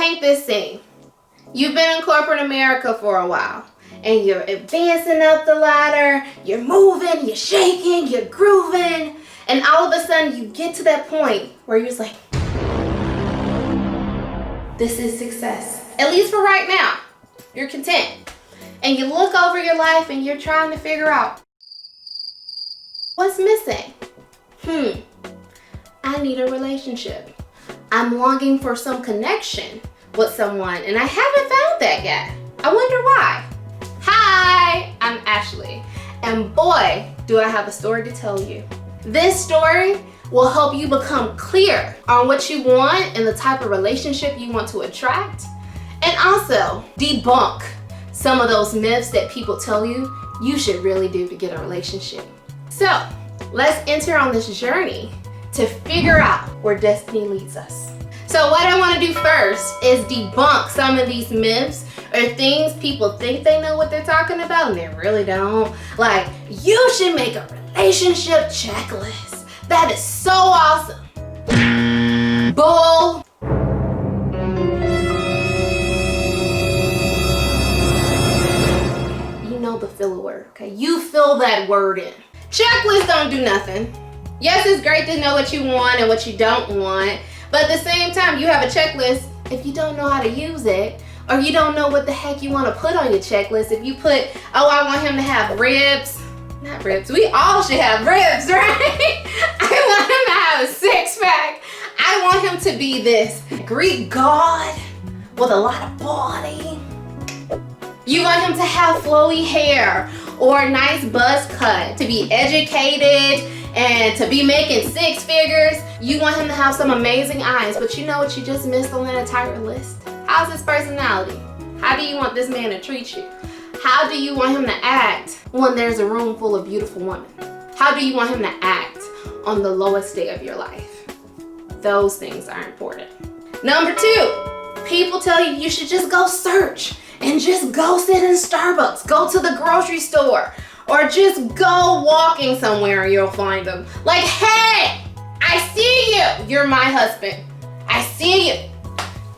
paint this scene. You've been in corporate America for a while, and you're advancing up the ladder, you're moving, you're shaking, you're grooving, and all of a sudden you get to that point where you're just like, this is success. At least for right now. You're content. And you look over your life and you're trying to figure out, what's missing? I need a relationship. I'm longing for some connection with someone, and I haven't found that yet. I wonder why. Hi, I'm Ashley, and boy, do I have a story to tell you. This story will help you become clear on what you want and the type of relationship you want to attract, and also debunk some of those myths that people tell you you should really do to get a relationship. So let's enter on this journey to figure out where destiny leads us. So what I want to do first is debunk some of these myths or things people think they know what they're talking about and they really don't. Like, you should make a relationship checklist. That is so awesome. Bull. You know the filler word, okay? You fill that word in. Checklists don't do nothing. Yes, it's great to know what you want and what you don't want, but at the same time, you have a checklist. If you don't know how to use it, or you don't know what the heck you want to put on your checklist, if you put, oh, I want him to have ribs, not ribs, we all should have ribs, right? I want him to have a six-pack. I want him to be this Greek god with a lot of body. You want him to have flowy hair or a nice buzz cut, to be educated and to be making six figures. You want him to have some amazing eyes, but you know what you just missed on that entire list? How's his personality? How do you want this man to treat you? How do you want him to act when there's a room full of beautiful women? How do you want him to act on the lowest day of your life? Those things are important. Number 2, people tell you you should just go search and just go sit in Starbucks, go to the grocery store, or just go walking somewhere and you'll find them. Like, hey, I see you. You're my husband. I see you.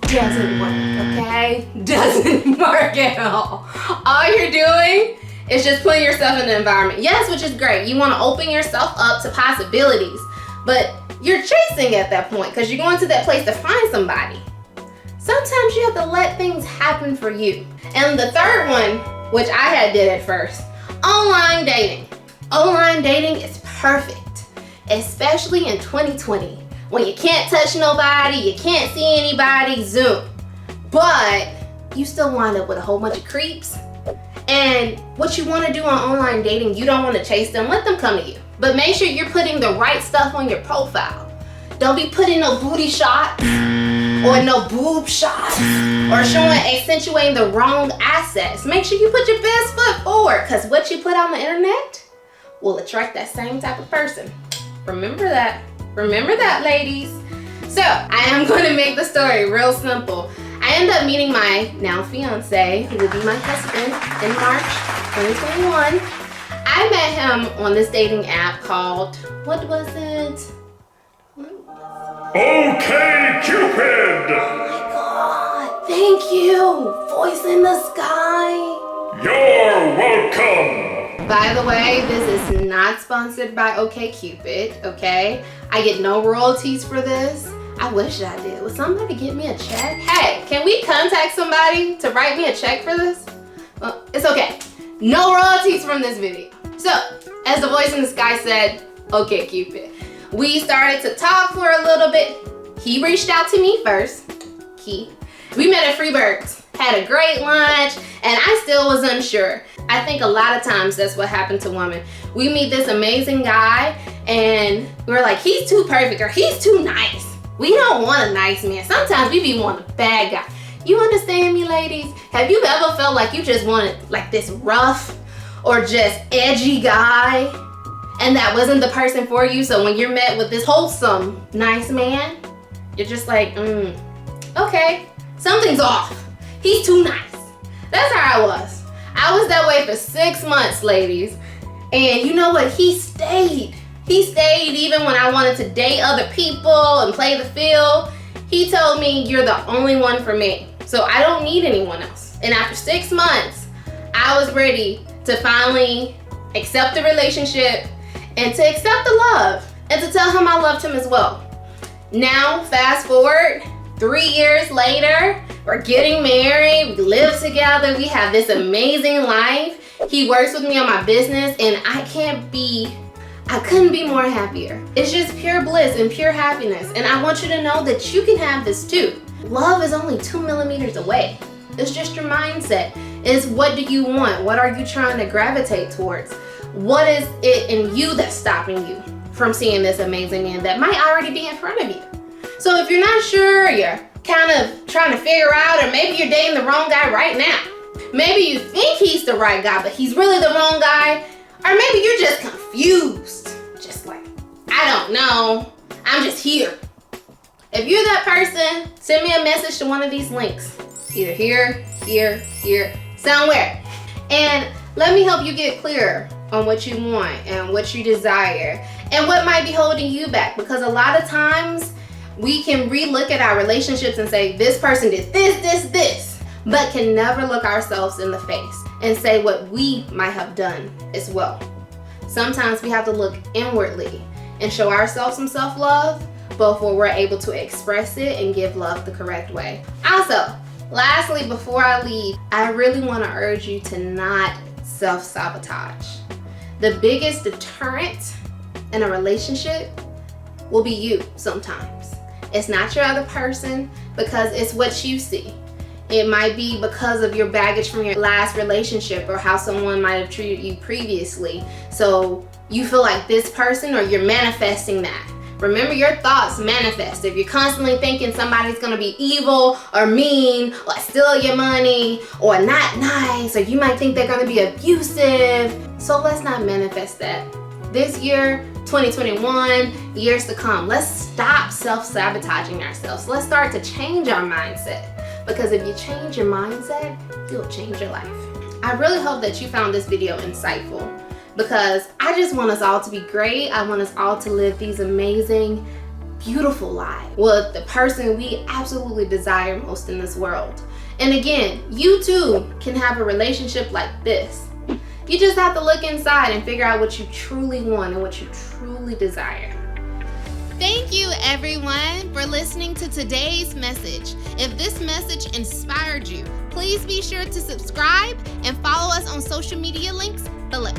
Doesn't work, okay? Doesn't work at all. All you're doing is just putting yourself in the environment. Yes, which is great. You want to open yourself up to possibilities, but you're chasing at that point because you're going to that place to find somebody. Sometimes you have to let things happen for you. And the third one, which I had did at first, online dating. Online dating is perfect, especially in 2020. When you can't touch nobody, you can't see anybody, Zoom. But you still wind up with a whole bunch of creeps. And what you want to do on online dating, you don't want to chase them, let them come to you. But make sure you're putting the right stuff on your profile. Don't be putting no booty shots or no boob shots or accentuating the wrong assets. Make sure you put your best foot forward, because what you put on the internet will attract that same type of person. Remember that. Remember that, ladies. So I am going to make the story real simple. I ended up meeting my now fiance, who will be my husband, in March 2021. I met him on this dating app called, what was it? Okay, Cupid! Oh my God, thank you. Voice in the sky. You're welcome. By the way, this is not sponsored by OkCupid, okay? I get no royalties for this. I wish I did. Would somebody give me a check? Hey, can we contact somebody to write me a check for this? Well, it's okay. No royalties from this video. So, as the voice in the sky said, OkCupid. We started to talk for a little bit. He reached out to me first. We met at Freebirds, had a great lunch, and I still was unsure. I think a lot of times that's what happened to women. We meet this amazing guy and we're like, he's too perfect or he's too nice. We don't want a nice man. Sometimes we be wanting a bad guy. You understand me, ladies? Have you ever felt like you just wanted like this rough or just edgy guy and that wasn't the person for you? So when you're met with this wholesome, nice man, you're just like, okay, something's off. He's too nice. That's how I was. I was that way for 6 months, ladies. And you know what? He stayed. He stayed even when I wanted to date other people and play the field. He told me, you're the only one for me, so I don't need anyone else. And after 6 months, I was ready to finally accept the relationship and to accept the love and to tell him I loved him as well. Now, fast forward, 3 years later, we're getting married, we live together, we have this amazing life. He works with me on my business, and I couldn't be more happier. It's just pure bliss and pure happiness. And I want you to know that you can have this too. Love is only 2 millimeters away. It's just your mindset. It's what do you want? What are you trying to gravitate towards? What is it in you that's stopping you from seeing this amazing man that might already be in front of you? So if you're not sure, you're kind of trying to figure out, or maybe you're dating the wrong guy right now. Maybe you think he's the right guy, but he's really the wrong guy. Or maybe you're just confused. Just like, I don't know. I'm just here. If you're that person, send me a message to one of these links. Either here, somewhere. And let me help you get clearer on what you want and what you desire and what might be holding you back. Because a lot of times we can relook at our relationships and say, this person did this, but can never look ourselves in the face and say what we might have done as well. Sometimes we have to look inwardly and show ourselves some self-love before we're able to express it and give love the correct way. Also, lastly, before I leave, I really want to urge you to not self-sabotage. The biggest deterrent in a relationship will be you sometimes. It's not your other person, because it's what you see. It might be because of your baggage from your last relationship or how someone might have treated you previously. So you feel like this person, or you're manifesting that. Remember, your thoughts manifest. If you're constantly thinking somebody's gonna be evil or mean or steal your money or not nice, or you might think they're gonna be abusive. So let's not manifest that. This year, 2021, years to come, let's stop self-sabotaging ourselves. Let's start to change our mindset. Because if you change your mindset, you'll change your life. I really hope that you found this video insightful, because I just want us all to be great. I want us all to live these amazing, beautiful lives with the person we absolutely desire most in this world. And again, you too can have a relationship like this. You just have to look inside and figure out what you truly want and what you truly desire. Thank you, everyone, for listening to today's message. If this message inspired you, please be sure to subscribe and follow us on social media links below.